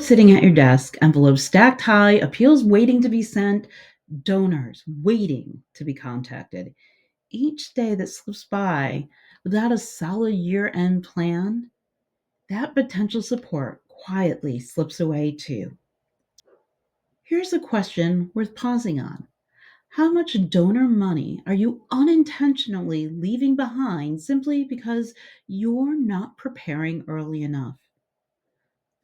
Notes sitting at your desk, envelopes stacked high, appeals waiting to be sent, donors waiting to be contacted. Each day that slips by without a solid year end plan, that potential support quietly slips away too. Here's a question worth pausing on. How much donor money are you unintentionally leaving behind simply because you're not preparing early enough?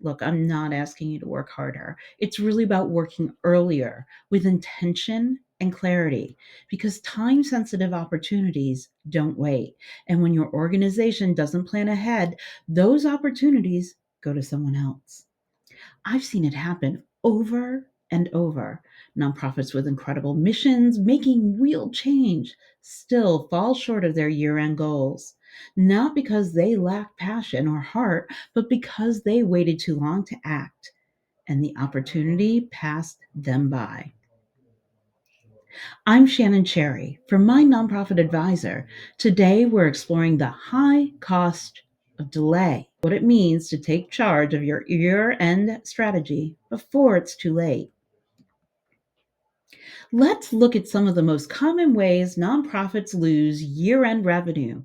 Look, I'm not asking you to work harder. It's really about working earlier with intention and clarity because time sensitive opportunities don't wait. And when your organization doesn't plan ahead, those opportunities go to someone else. I've seen it happen over and over. Nonprofits with incredible missions, making real change, still fall short of their year end goals. Not because they lack passion or heart, but because they waited too long to act and the opportunity passed them by. I'm Shannon Cherry from My Nonprofit Advisor. Today we're exploring the high cost of delay, what it means to take charge of your year end strategy before it's too late. Let's look at some of the most common ways nonprofits lose year end revenue,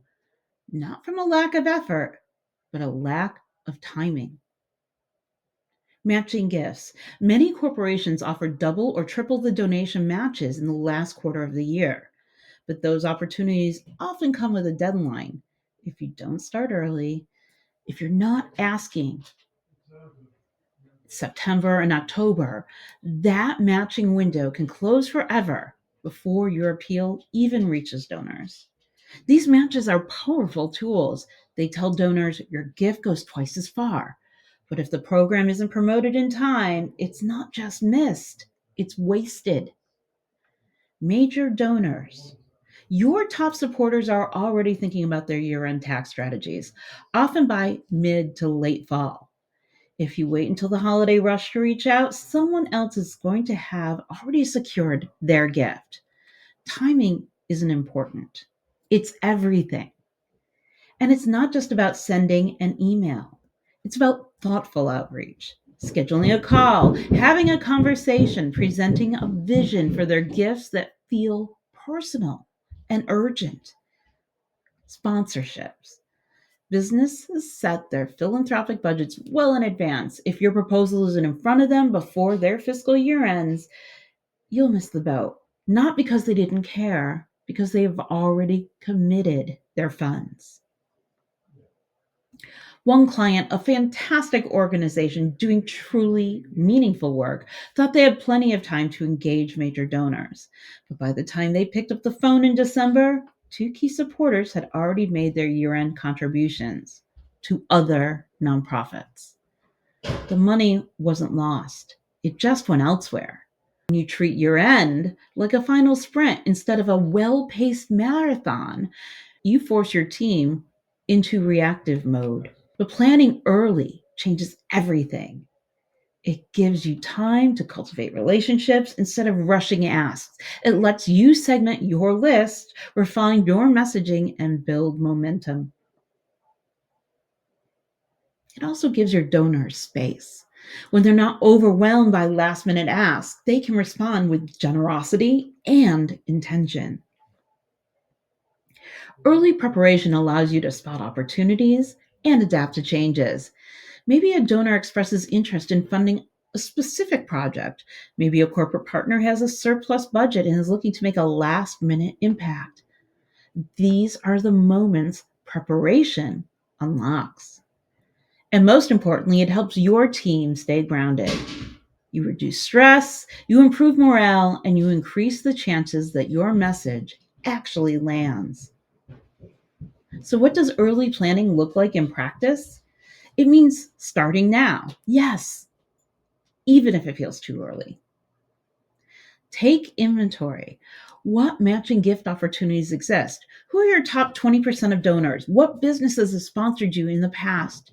not from a lack of effort, but a lack of timing. Matching gifts. Many corporations offer double or triple the donation matches in the last quarter of the year, but those opportunities often come with a deadline. If you don't start early, if you're not asking September and October, that matching window can close forever before your appeal even reaches donors. These matches are powerful tools. They tell donors your gift goes twice as far. But if the program isn't promoted in time, it's not just missed, it's wasted. Major donors. Your top supporters are already thinking about their year end tax strategies, often by mid to late fall. If you wait until the holiday rush to reach out, someone else is going to have already secured their gift. Timing isn't important, it's everything. And it's not just about sending an email, it's about thoughtful outreach, scheduling a call, having a conversation, presenting a vision for their gifts that feel personal and urgent. Sponsorships. Businesses set their philanthropic budgets well in advance. If your proposal isn't in front of them before their fiscal year ends, you'll miss the boat. Not because they didn't care, because they have already committed their funds. One client, a fantastic organization doing truly meaningful work, thought they had plenty of time to engage major donors. But by the time they picked up the phone in December, two key supporters had already made their year end contributions to other nonprofits. The money wasn't lost, it just went elsewhere. When you treat year end like a final sprint instead of a well paced marathon, you force your team into reactive mode. But planning early changes everything. It gives you time to cultivate relationships instead of rushing asks. It lets you segment your list, refine your messaging, and build momentum. It also gives your donors space. When they're not overwhelmed by last minute asks, they can respond with generosity and intention. Early preparation allows you to spot opportunities and adapt to changes. Maybe a donor expresses interest in funding a specific project. Maybe a corporate partner has a surplus budget and is looking to make a last minute impact. These are the moments preparation unlocks. And most importantly, it helps your team stay grounded. You reduce stress, you improve morale, and you increase the chances that your message actually lands. So, what does early planning look like in practice? It means starting now. Yes, even if it feels too early. Take inventory. What matching gift opportunities exist? Who are your top 20% of donors? What businesses have sponsored you in the past?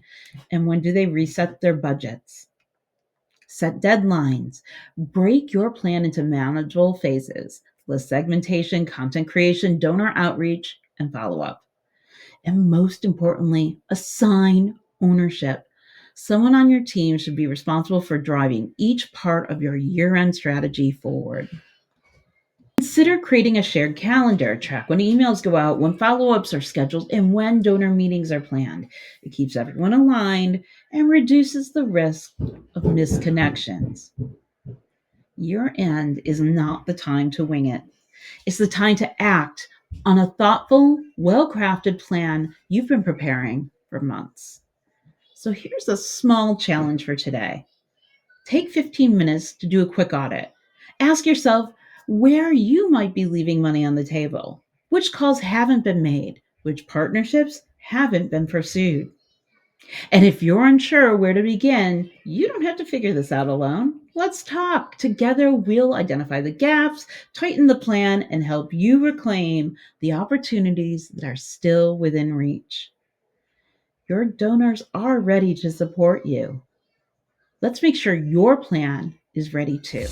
And when do they reset their budgets? Set deadlines. Break your plan into manageable phases: list segmentation, content creation, donor outreach, and follow up. And most importantly, assign ownership. Someone on your team should be responsible for driving each part of your year end strategy forward. Consider creating a shared calendar. Track when emails go out, when follow ups are scheduled, and when donor meetings are planned. It keeps everyone aligned and reduces the risk of misconnections. Year end is not the time to wing it, it's the time to act on a thoughtful, well crafted plan you've been preparing for months. So here's a small challenge for today. Take 15 minutes to do a quick audit. Ask yourself where you might be leaving money on the table. Which calls haven't been made? Which partnerships haven't been pursued? And if you're unsure where to begin, you don't have to figure this out alone. Let's talk. Together, we'll identify the gaps, tighten the plan, and help you reclaim the opportunities that are still within reach. Your donors are ready to support you. Let's make sure your plan is ready too.